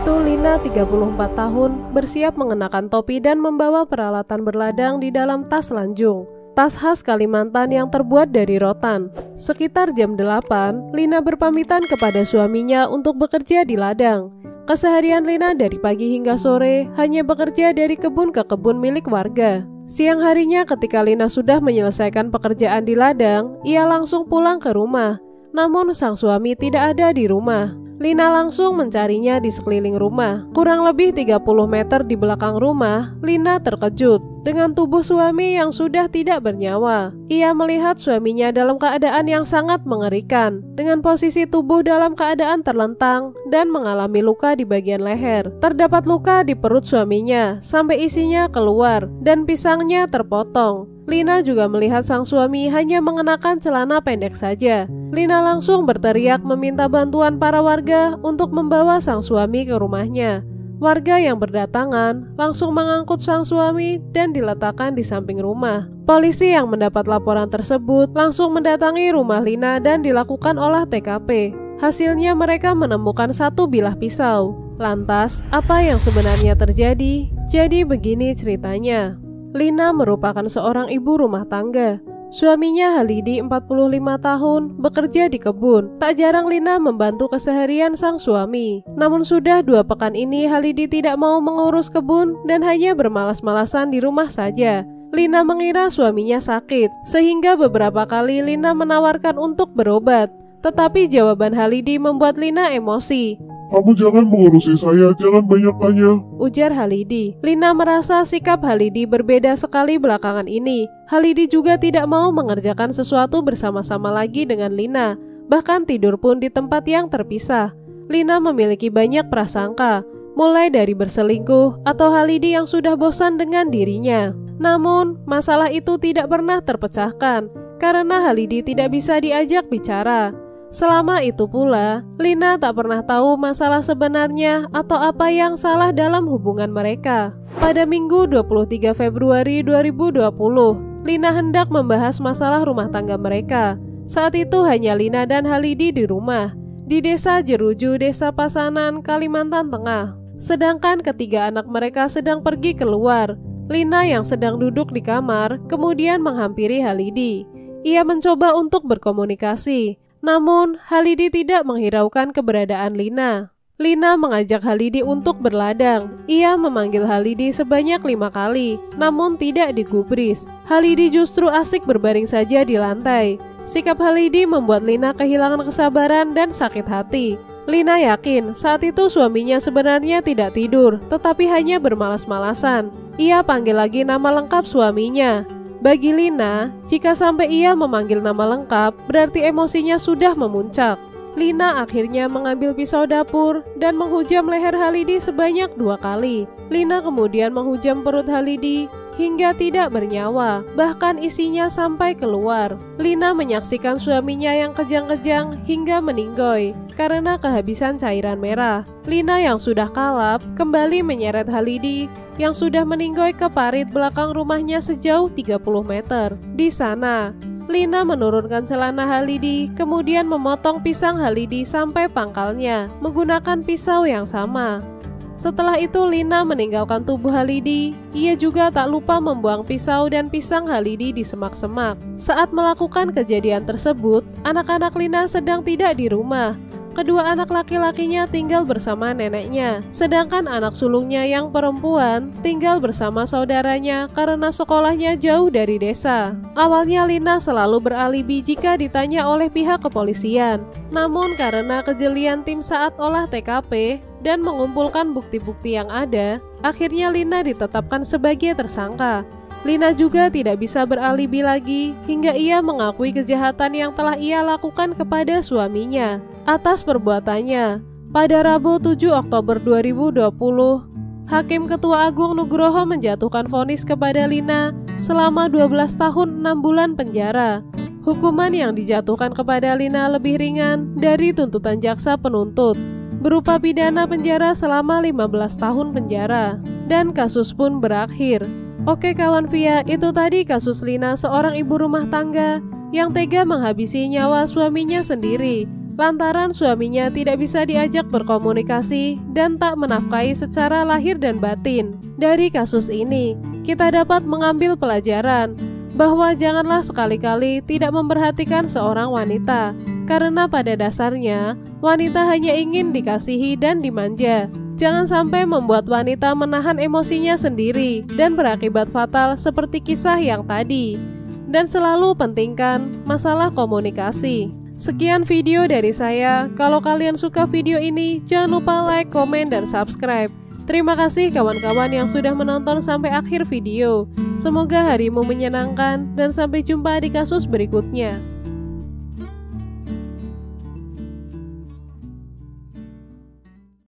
itu Lina 34 tahun bersiap mengenakan topi dan membawa peralatan berladang di dalam tas lanjung. Tas khas Kalimantan yang terbuat dari rotan. Sekitar jam 8, Lina berpamitan kepada suaminya untuk bekerja di ladang. Keseharian Lina dari pagi hingga sore hanya bekerja dari kebun ke kebun milik warga. Siang harinya ketika Lina sudah menyelesaikan pekerjaan di ladang, ia langsung pulang ke rumah. Namun sang suami tidak ada di rumah. Lina langsung mencarinya di sekeliling rumah. Kurang lebih 30 meter di belakang rumah, Lina terkejut dengan tubuh suami yang sudah tidak bernyawa. Ia melihat suaminya dalam keadaan yang sangat mengerikan, dengan posisi tubuh dalam keadaan terlentang dan mengalami luka di bagian leher. Terdapat luka di perut suaminya sampai isinya keluar dan pisangnya terpotong. Lina juga melihat sang suami hanya mengenakan celana pendek saja. Lina langsung berteriak meminta bantuan para warga untuk membawa sang suami ke rumahnya. Warga yang berdatangan langsung mengangkut sang suami dan diletakkan di samping rumah. Polisi yang mendapat laporan tersebut langsung mendatangi rumah Lina dan dilakukan olah TKP. Hasilnya mereka menemukan satu bilah pisau. Lantas, apa yang sebenarnya terjadi? Jadi begini ceritanya. Lina merupakan seorang ibu rumah tangga. Suaminya Halidi 45 tahun bekerja di kebun. Tak jarang Lina membantu keseharian sang suami. Namun sudah 2 pekan ini Halidi tidak mau mengurus kebun dan hanya bermalas-malasan di rumah saja. Lina mengira suaminya sakit, sehingga beberapa kali Lina menawarkan untuk berobat. Tetapi jawaban Halidi membuat Lina emosi. "Kamu jangan mengurusi saya, jangan banyak tanya," ujar Halidi. Lina merasa sikap Halidi berbeda sekali belakangan ini. Halidi juga tidak mau mengerjakan sesuatu bersama-sama lagi dengan Lina. Bahkan tidur pun di tempat yang terpisah. Lina memiliki banyak prasangka, mulai dari berselingkuh atau Halidi yang sudah bosan dengan dirinya. Namun, masalah itu tidak pernah terpecahkan karena Halidi tidak bisa diajak bicara. Selama itu pula, Lina tak pernah tahu masalah sebenarnya atau apa yang salah dalam hubungan mereka. Pada Minggu 23 Februari 2020, Lina hendak membahas masalah rumah tangga mereka. Saat itu hanya Lina dan Halidi di rumah, di Desa Jeruju, Desa Pasanan, Kalimantan Tengah. Sedangkan ketiga anak mereka sedang pergi keluar. Lina yang sedang duduk di kamar, kemudian menghampiri Halidi. Ia mencoba untuk berkomunikasi. Namun, Halidi tidak menghiraukan keberadaan Lina. Lina mengajak Halidi untuk berladang. Ia memanggil Halidi sebanyak 5 kali, namun tidak digubris. Halidi justru asik berbaring saja di lantai. Sikap Halidi membuat Lina kehilangan kesabaran dan sakit hati. Lina yakin saat itu suaminya sebenarnya tidak tidur, tetapi hanya bermalas-malasan. Ia panggil lagi nama lengkap suaminya. Bagi Lina, jika sampai ia memanggil nama lengkap, berarti emosinya sudah memuncak. Lina akhirnya mengambil pisau dapur dan menghujam leher Halidi sebanyak 2 kali. Lina kemudian menghujam perut Halidi hingga tidak bernyawa, bahkan isinya sampai keluar. Lina menyaksikan suaminya yang kejang-kejang hingga meninggoy karena kehabisan cairan merah. Lina yang sudah kalap kembali menyeret Halidi yang sudah meninggoy ke parit belakang rumahnya sejauh 30 meter. Di sana, Lina menurunkan celana Halidi, kemudian memotong pisang Halidi sampai pangkalnya menggunakan pisau yang sama. Setelah itu Lina meninggalkan tubuh Halidi. Ia juga tak lupa membuang pisau dan pisang Halidi di semak-semak. Saat melakukan kejadian tersebut, anak-anak Lina sedang tidak di rumah. Kedua anak laki-lakinya tinggal bersama neneknya, sedangkan anak sulungnya yang perempuan tinggal bersama saudaranya karena sekolahnya jauh dari desa. Awalnya Lina selalu beralibi jika ditanya oleh pihak kepolisian. Namun karena kejelian tim saat olah TKP dan mengumpulkan bukti-bukti yang ada, akhirnya Lina ditetapkan sebagai tersangka. Lina juga tidak bisa beralibi lagi hingga ia mengakui kejahatan yang telah ia lakukan kepada suaminya. Atas perbuatannya, pada Rabu 7 Oktober 2020, Hakim Ketua Agung Nugroho menjatuhkan vonis kepada Lina selama 12 tahun 6 bulan penjara. Hukuman yang dijatuhkan kepada Lina lebih ringan dari tuntutan jaksa penuntut, berupa pidana penjara selama 15 tahun penjara, dan kasus pun berakhir. Oke kawan Via, itu tadi kasus Lina, seorang ibu rumah tangga yang tega menghabisi nyawa suaminya sendiri lantaran suaminya tidak bisa diajak berkomunikasi dan tak menafkahi secara lahir dan batin. Dari kasus ini, kita dapat mengambil pelajaran bahwa janganlah sekali-kali tidak memperhatikan seorang wanita, karena pada dasarnya wanita hanya ingin dikasihi dan dimanja. Jangan sampai membuat wanita menahan emosinya sendiri dan berakibat fatal seperti kisah yang tadi. Dan selalu pentingkan masalah komunikasi. Sekian video dari saya. Kalau kalian suka video ini, jangan lupa like, komen, dan subscribe. Terima kasih kawan-kawan yang sudah menonton sampai akhir video. Semoga harimu menyenangkan dan sampai jumpa di kasus berikutnya.